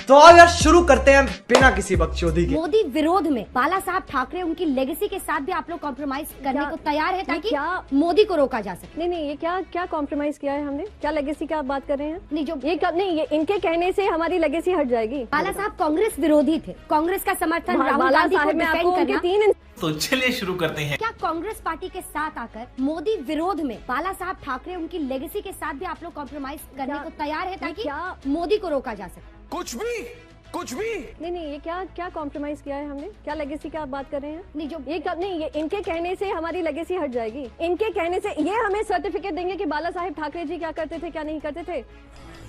तो आओ यार शुरू करते हैं बिना किसी बकचोदी के। मोदी विरोध में बाला साहब ठाकरे उनकी लेगेसी के साथ भी आप लोग कॉम्प्रोमाइज करने को तैयार है ताकि मोदी को रोका जा सके। नहीं, ये क्या कॉम्प्रोमाइज किया है हमने? क्या लेगेसी की आप बात कर रहे हैं? नहीं, जो ये इनके कहने से हमारी लेगेसी हट जाएगी। बाला साहब कांग्रेस विरोधी थे, कांग्रेस का समर्थन राहुल गांधी को डिफेंड करना। तो चलिए शुरू करते हैं। क्या कांग्रेस पार्टी के साथ आकर मोदी विरोध में बाला साहब ठाकरे उनकी लेगेसी के साथ भी आप लोग कॉम्प्रोमाइज करने को तैयार है ताकि मोदी को रोका जा सके? कुछ भी नहीं, ये क्या कॉम्प्रोमाइज किया है हमने? क्या लेगेसी की आप बात कर रहे हैं? नहीं, जो ये इनके कहने से हमारी लेगेसी हट जाएगी। इनके कहने से ये हमें सर्टिफिकेट देंगे कि बाला साहेब ठाकरे जी क्या करते थे, क्या नहीं करते थे।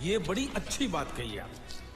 ये बड़ी अच्छी बात कही आप।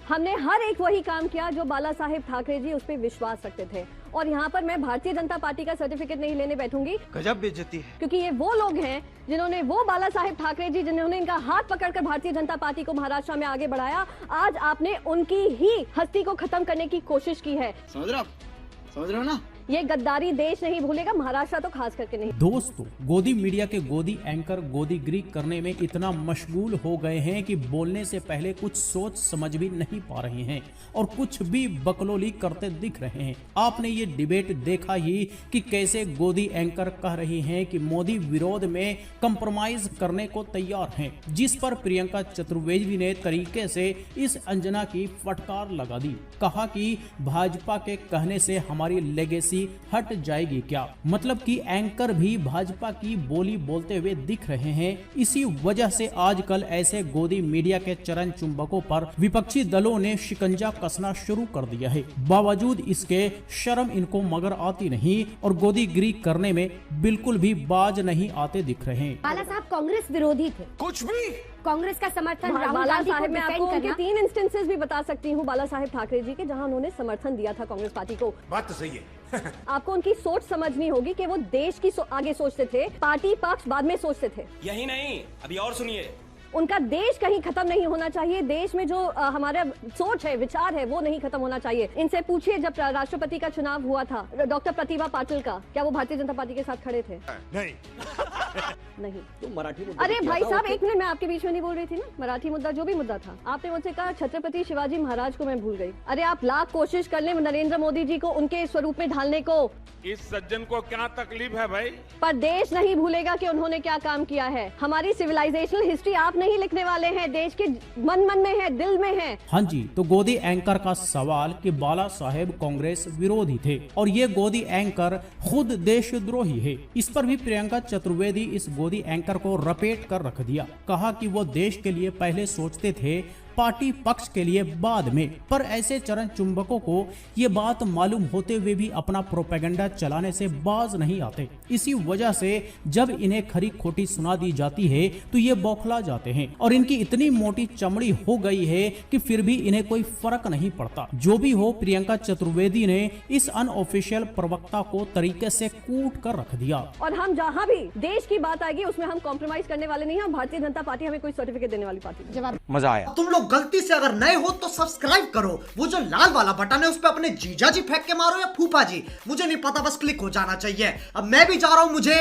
हमने हर एक वही काम किया जो बाला साहेब ठाकरे जी उस पर विश्वास रखते थे। और यहाँ पर मैं भारतीय जनता पार्टी का सर्टिफिकेट नहीं लेने बैठूंगी। गजब बेइज्जती है, क्योंकि ये वो लोग हैं जिन्होंने, वो बाला साहेब ठाकरे जी जिन्होंने इनका हाथ पकड़कर भारतीय जनता पार्टी को महाराष्ट्र में आगे बढ़ाया। आज आपने उनकी ही हस्ती को खत्म करने की कोशिश की है। समझ रहे हो ना? ये गद्दारी देश नहीं भूलेगा, महाराष्ट्र तो खास करके नहीं। दोस्तों, गोदी मीडिया के गोदी एंकर गोदीगिरी करने में इतना मशगूल हो गए हैं कि बोलने से पहले कुछ सोच समझ भी नहीं पा रहे हैं और कुछ भी बकलोली करते दिख रहे हैं। आपने ये डिबेट देखा ही कि कैसे गोदी एंकर कह रही हैं कि मोदी विरोध में कंप्रोमाइज करने को तैयार हैं, जिस पर प्रियंका चतुर्वेदी ने तरीके से इस अंजना की फटकार लगा दी। कहा कि भाजपा के कहने से हमारी लेगेसी हट जाएगी क्या? मतलब कि एंकर भी भाजपा की बोली बोलते हुए दिख रहे हैं। इसी वजह से आजकल ऐसे गोदी मीडिया के चरण चुंबकों पर विपक्षी दलों ने शिकंजा कसना शुरू कर दिया है। बावजूद इसके शर्म इनको मगर आती नहीं और गोदीगिरी करने में बिल्कुल भी बाज नहीं आते दिख रहे हैं। बाला साहब कांग्रेस विरोधी थे, कुछ भी कांग्रेस का समर्थन राहुल बाला गांधी को साहेब, मैं आपको डिफेंड उनके करना। 3 इंस्टेंसेस भी बता सकती हूँ बाला साहेब ठाकरे जी के, जहां उन्होंने समर्थन दिया था कांग्रेस पार्टी को। बात तो सही है। आपको उनकी सोच समझनी होगी कि वो देश की आगे सोचते थे, पार्टी पक्ष बाद में सोचते थे। यही नहीं, अभी और सुनिए। उनका देश कहीं खत्म नहीं होना चाहिए। देश में जो हमारा सोच है, विचार है, वो नहीं खत्म होना चाहिए। इनसे पूछिए, जब राष्ट्रपति का चुनाव हुआ था डॉक्टर प्रतिभा पाटिल का, क्या वो भारतीय जनता पार्टी के साथ खड़े थे? नहीं। तुम मराठी अरे भाई साहब, एक मिनट, मैं आपके बीच में नहीं बोल रही थी ना। मराठी मुद्दा जो भी मुद्दा था, आपने मुझसे कहा छत्रपति शिवाजी महाराज को मैं भूल गई। अरे आप लाख कोशिश कर लें नरेंद्र मोदी जी को उनके स्वरूप में ढालने को। इस सज्जन को क्या तकलीफ है भाई? पर देश नहीं भूलेगा कि उन्होंने क्या काम किया है। हमारी सिविलाइजेशनल हिस्ट्री आप नहीं लिखने वाले हैं, देश के मन में है, दिल में है। हाँ जी, तो गोदी एंकर का सवाल कि बाला साहेब कांग्रेस विरोधी थे और ये गोदी एंकर खुद देशद्रोही है। इस पर भी प्रियंका चतुर्वेदी इस गोदी एंकर को रपेट कर रख दिया। कहा कि वो देश के लिए पहले सोचते थे, पार्टी पक्ष के लिए बाद में। पर ऐसे चरण चुंबकों को ये बात मालूम होते हुए भी अपना प्रोपेगेंडा चलाने से बाज नहीं आते। इसी वजह से जब इन्हें खरी खोटी सुना दी जाती है तो ये बौखला जाते हैं और इनकी इतनी मोटी चमड़ी हो गई है कि फिर भी इन्हें कोई फर्क नहीं पड़ता। जो भी हो, प्रियंका चतुर्वेदी ने इस अनऑफिशियल प्रवक्ता को तरीके से कूट कर रख दिया। और हम जहाँ भी देश की बात आएगी उसमें हम कॉम्प्रोमाइज करने वाले नहीं हैं। भारतीय जनता पार्टी हमें कोई सर्टिफिकेट देने वाली पार्टी नहीं। जवाब मजा आया। तुम लोग गलती से अगर नए हो तो सब्सक्राइब करो। वो जो लाल वाला बटन है उस पे अपने जीजा जी फेंक के मारो या फूफा जी, मुझे नहीं पता, बस क्लिक हो जाना चाहिए। अब मैं भी जा रहा हूं, मुझे